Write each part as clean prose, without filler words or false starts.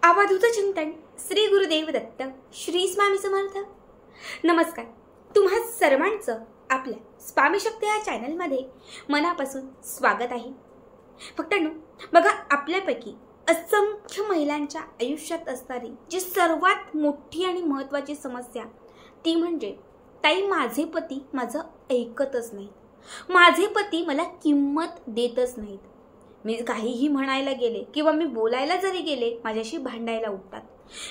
अवधूत चिंतन श्री गुरुदेव दत्त श्री स्वामी समर्थ। नमस्कार, तुम्हा सर्वांचं आपल्या स्वामी शक्ती या चॅनलमध्ये मनापासून स्वागत आहे। फक्तनु बघा, आपल्यापैकी असंख्य महिलांच्या आयुष्यात असणारी जी सर्वात मोठी आणि महत्त्वाची समस्या ती म्हणजे ताई, माझे पती माझं ऐकतच नाहीत, माझे पती मला किंमत देतच नाहीत। मी काहीही म्हणायला गेले किंवा मी बोलायला जरी गेले माझ्याशी भांडायला उठतात,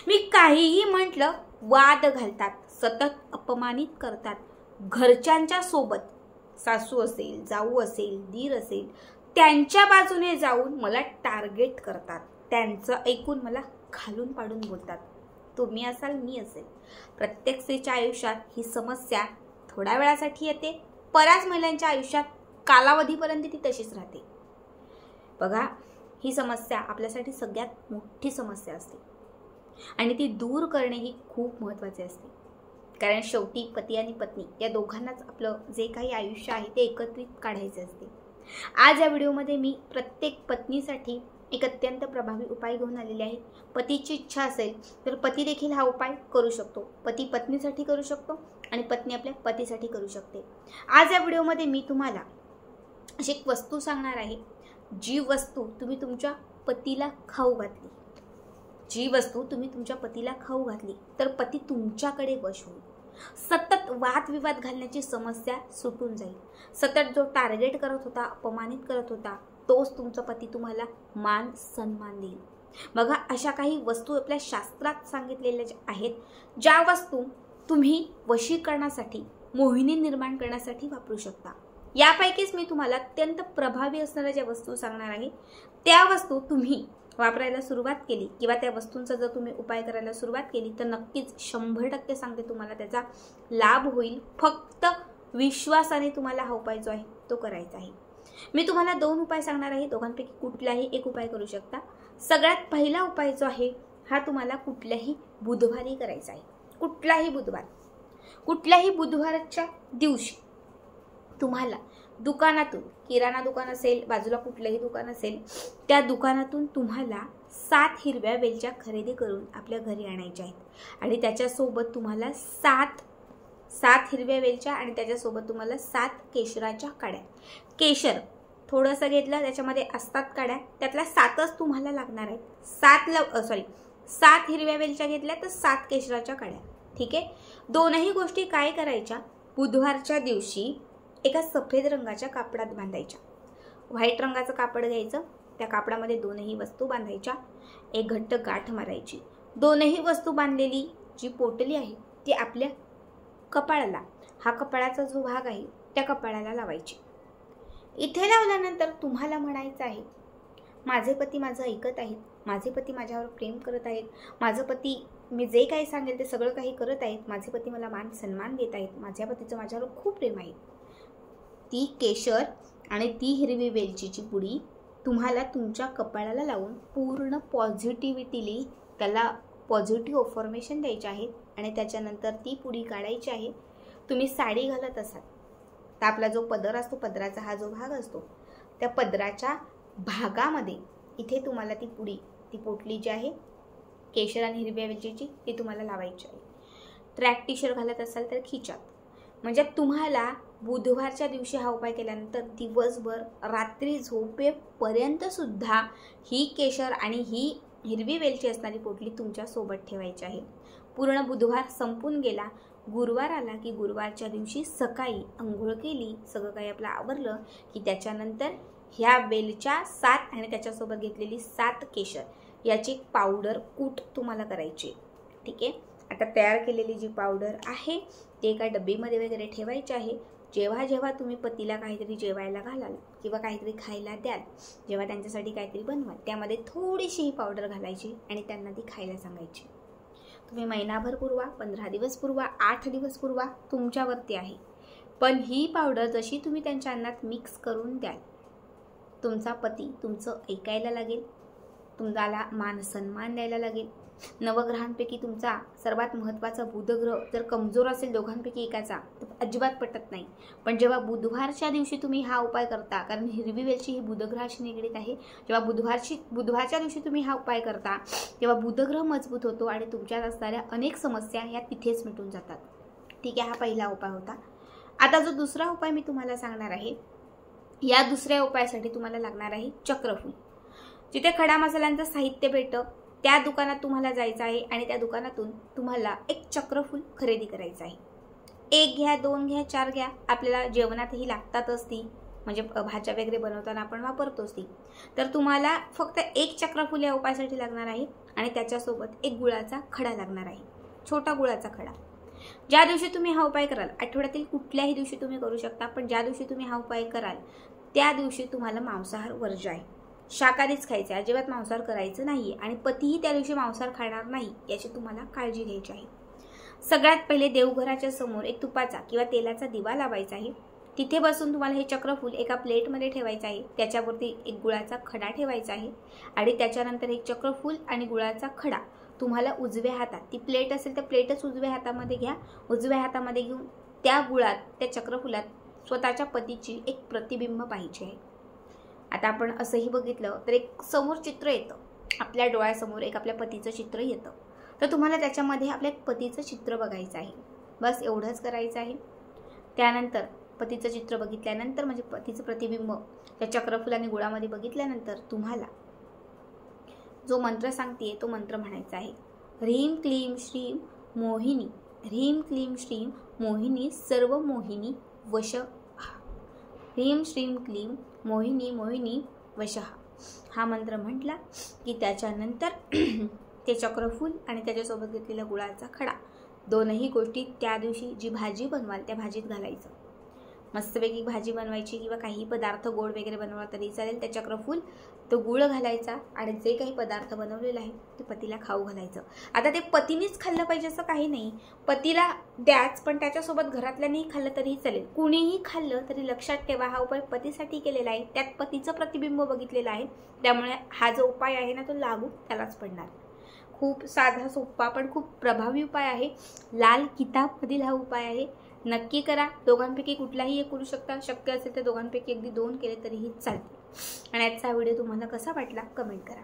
मी काहीही म्हटलं वाद घालतात, सतत अपमानित करतात। घरच्यांच्या सोबत सासू असेल, जाऊ असेल, दीर असेल, त्यांच्या बाजूने जाऊन मला टार्गेट करतात, त्यांचं ऐकून मला खालून पाडून बोलतात। तुम्ही असाल, मी असेल, प्रत्येक स्त्रीच्या आयुष्यात ही समस्या थोड्या वेळासाठी येते, बऱ्याच महिलांच्या आयुष्यात कालावधीपर्यंत ती तशीच राहते। बघा, ही समस्या आपल्यासाठी सगळ्यात मोठी समस्या असते आणि ती दूर करणे ही खूप महत्त्वाचे असते, कारण शेवटी पती आणि पत्नी या दोघांनाच आपलं जे काही आयुष्य आहे ते एकत्रित काढायचे असते। आज या व्हिडिओमध्ये मी प्रत्येक पत्नीसाठी एक अत्यंत प्रभावी उपाय घेऊन आलेले आहे। पतीची इच्छा असेल तर पती देखील हा उपाय करू शकतो, पती पत्नीसाठी करू शकतो आणि पत्नी आपल्या पतीसाठी करू शकते। आज या व्हिडिओमध्ये मी तुम्हाला अशी एक वस्तू सांगणार आहे, जी वस्तू तुम्ही तुमच्या पतीला खाऊ घातली, जी वस्तू तुम्ही तुमच्या पतीला खाऊ घातली तर पती तुमच्याकडे वश होईल। सतत वादविवाद घालण्याची समस्या सुटून जाईल। सतत जो टार्गेट करत होता, अपमानित करत होता, तोच तुमचा पती तुम्हाला मान सन्मान देईल। बघा, अशा काही वस्तू आपल्या शास्त्रात सांगितलेल्या आहेत, ज्या वस्तू तुम्ही वशीकरणासाठी, मोहिनी निर्माण करण्यासाठी वापरू शकता। यापैकीच मी तुम्हाला अत्यंत प्रभावी असणाऱ्या ज्या वस्तू सांगणार आहे, त्या वस्तू तुम्ही वापरायला सुरुवात केली किंवा त्या वस्तूंचा जर तुम्ही उपाय करायला सुरुवात केली तर नक्कीच 100% सांगते तुम्हाला त्याचा लाभ होईल। फक्त विश्वासाने तुम्हाला हा उपाय जो आहे तो करायचा आहे। मी तुम्हाला 2 उपाय सांगणार आहे, दोघांपैकी कुठलाही एक उपाय करू शकता। सगळ्यात पहिला उपाय जो आहे हा तुम्हाला कुठल्याही बुधवारी करायचा आहे। कुठल्याही बुधवारच्या दिवशी तुम्हाला दुकानातून, किराणा दुकान असेल, बाजूला कुठलंही दुकान असेल, त्या दुकानातून तुम्हाला 7 हिरव्या वेलच्या खरेदी करून आपल्या घरी आणायच्या आहेत आणि त्याच्यासोबत तुम्हाला 7 हिरव्या वेलच्या आणि त्याच्यासोबत तुम्हाला 7 केशराच्या काड्या। केशर थोडंसं घेतलं, त्याच्यामध्ये असतात काड्या, त्यातल्या 7च तुम्हाला लागणार आहेत। 7 हिरव्या वेलच्या घेतल्या तर 7 केशराच्या काड्या, ठीक आहे। दोनही गोष्टी काय करायच्या, बुधवारच्या दिवशी एका सफेद रंगाच्या कापडात बांधायच्या। व्हाईट रंगाचं कापड घ्यायचं, त्या कापडामध्ये दोनही वस्तू बांधायच्या, एक घट्ट गाठ मारायची। दोनही वस्तू बांधलेली जी पोटली आहे ती आपल्या कपाळाला, हा कपाळाचा जो भाग आहे त्या कपाळाला लावायची। इथे लावल्यानंतर तुम्हाला म्हणायचं आहे, माझे पती माझं ऐकत आहेत, माझे पती माझ्यावर प्रेम करत आहेत, माझं पती मी जे काही सांगेल ते सगळं काही करत आहेत, माझे पती मला मान सन्मान देत आहेत, माझ्या पतीचं माझ्यावर खूप प्रेम आहे। ती केशर आणि ती हिरवी वेलचीची पुडी तुम्हाला तुमच्या कपाळाला लावून पूर्ण पॉझिटिव्हिटीली त्याला पॉझिटिव्ह अफर्मेशन द्यायचे आहेत आणि त्याच्यानंतर ती पुडी काढायची आहे। तुम्ही साडी घालत असाल तर आपला जो पदर असतो, पदराचा हा जो भाग असतो, त्या पदराच्या भागामध्ये इथे तुम्हाला ती पुडी, ती पोटली जी आहे केशर आणि हिरव्या वेलचीची, ती तुम्हाला लावायची आहे। ट्रॅक टी शर्ट घालत असाल तर खिचात, म्हणजे तुम्हाला बुधवारच्या दिवशी हा उपाय केल्यानंतर दिवसभर रात्री झोपेपर्यंत सुद्धा ही केशर आणि ही हिरवी वेलची असणारी पोटली तुमच्या सोबत ठेवायची आहे। पूर्ण बुधवार संपून गेला, गुरुवार आला की गुरुवारच्या दिवशी सकाळी अंघोळ केली, सगळं काही आपलं आवरलं की त्याच्यानंतर ह्या वेलच्या 7 आणि त्याच्यासोबत घेतलेली 7 केशर याची पावडर कूट तुम्हाला करायची, ठीक आहे। आता तयार केलेली जी पावडर आहे ते एका डब्बीमध्ये वगैरे ठेवायची आहे। जेव्हा जेव्हा तुम्ही पतीला काहीतरी जेवायला घालाल किंवा काहीतरी खायला द्याल, जेव्हा त्यांच्यासाठी काहीतरी बनवाल, त्यामध्ये थोडीशी ही पावडर घालायची आणि त्यांना ती खायला सांगायची। तुम्ही महिनाभर पुरवा, 15 दिवस पुरवा, 8 दिवस पुरवा, तुमच्यावरती आहे। पण ही पावडर जशी तुम्ही त्यांच्या अन्नात मिक्स करून द्याल, तुमचा पती तुमचं ऐकायला लागेल, तुम्हाला मान सन्मान द्यायला लागेल। नवग्रहांपैकी तुमचा सर्वात महत्त्वाचा बुधग्रह जर कमजोर असेल दोघांपैकी एकाचा, तर अजिबात पटत नाही. पण जेव्हा बुधवारच्या दिवशी तुम्ही हा उपाय करता, कारण हिरवी वेलची ही बुधग्रहाशी निगडीत आहे, जेव्हा बुधवारच्या दिवशी तुम्ही हा उपाय करता तेव्हा बुधग्रह मजबूत होतो आणि तुमच्यात असणाऱ्या अनेक समस्या या तिथेच मिटून जातात. ठीक आहे, हा पहिला उपाय होता. आता जो दुसरा उपाय मी तुम्हाला सांगणार आहे, या दुसऱ्या उपायासाठी तुम्हाला लागणार आहे चक्रफूल. जिथे खडा मसाल्यांचं साहित्य भेटतं त्या दुकानात तुम्हाला जायचं आहे आणि त्या दुकानातून तुम्हाला एक चक्रफूल खरेदी करायचं आहे. 1 घ्या, 2 घ्या, 4 घ्या, आपल्याला जेवणातही लागतातच ती, म्हणजे भाज्या वगैरे बनवताना आपण वापरतोच ती. तर तुम्हाला फक्त 1 चक्रफूल या उपायासाठी लागणार आहे आणि त्याच्यासोबत एक गुळाचा खडा लागणार आहे, छोटा गुळाचा खडा. ज्या दिवशी तुम्ही हा उपाय कराल, आठवड्यातील कुठल्याही दिवशी तुम्ही करू शकता, पण ज्या दिवशी तुम्ही हा उपाय कराल त्या दिवशी तुम्हाला मांसाहार वर्ज्य आहे, शाकाहारीच खायचे, अजिबात मांसाहार करायचं नाही आणि पतीही त्या दिवशी मांसाहार खाणार नाही याची तुम्हाला काळजी घ्यायची आहे. सगळ्यात पहिले देवघराच्या समोर एक तुपाचा किंवा तेलाचा दिवा लावायचा आहे. तिथे बसून तुम्हाला हे चक्रफूल एका प्लेटमध्ये ठेवायचं आहे, त्याच्यावरती एक गुळाचा खडा ठेवायचा आहे आणि त्याच्यानंतर एक चक्रफूल आणि गुळाचा खडा तुम्हाला उजव्या हातात, ती प्लेट असेल तर प्लेटच उजव्या हातामध्ये घ्या, उजव्या हातामध्ये घेऊन त्या गुळात, त्या चक्रफुलात स्वतःच्या पतीची एक प्रतिबिंब पाहिजे आहे. आता आपण असंही बघितलं तर एक समोर चित्र येतं, आपल्या डोळ्यासमोर एक आपल्या पतीचं चित्र येतं, तर तुम्हाला त्याच्यामध्ये आपल्या पतीचं चित्र बघायचं आहे. बस एवढंच करायचं आहे. त्यानंतर पतीचं चित्र बघितल्यानंतर, म्हणजे पतीचं प्रतिबिंब त्या चक्रफूल आणि गुळामध्ये बघितल्यानंतर तुम्हाला जो मंत्र सांगते तो मंत्र म्हणायचा आहे. ह्रीं क्लीं श्रीं मोहिनी, ह्रीं क्लीं श्रीं मोहिनी, सर्व मोहिनी वश. ह्रीं श्रीं क्लीं मोहिनी, मोहिनी वशः. हा मंत्र म्हटला की त्याच्यानंतर ते चक्रफूल आणि त्याच्यासोबत घेतलेला गुळाचा खडा, दोनही गोष्टी त्या दिवशी जी भाजी बनवाल त्या भाजीत घालायचं. मस्तपैकी भाजी बनवायची किंवा काही पदार्थ गोड वगैरे बनवला तरी चालेल, त्या चक्रफूल तो गुळ घालायचा आणि जे काही पदार्थ बनवलेला आहे ते पतीला खाऊ घालायचं. आता ते पतीनेच खाल्लं पाहिजे असं काही नाही, पतीला द्याच, पण त्याच्यासोबत घरातल्यानेही खाल्लं तरीही चालेल. कुणीही खाल्लं तरी लक्षात ठेवा हा उपाय पतीसाठी केलेला आहे, त्यात पतीचं प्रतिबिंब बघितलेलं आहे, त्यामुळे हा जो उपाय आहे ना तो लागू त्यालाच पडणार. खूप साधा सोपा पण खूप प्रभावी उपाय आहे. लाल किताबमधील हा उपाय आहे, नक्की करा. दोघांपैकी कुठलाही एक करू शकता, शक्य असेल तर दोघांपैकी अगदी 2 केले तरीही चालते. आणि आजचा व्हिडिओ तुम्हाला कसा वाटला कमेंट करा.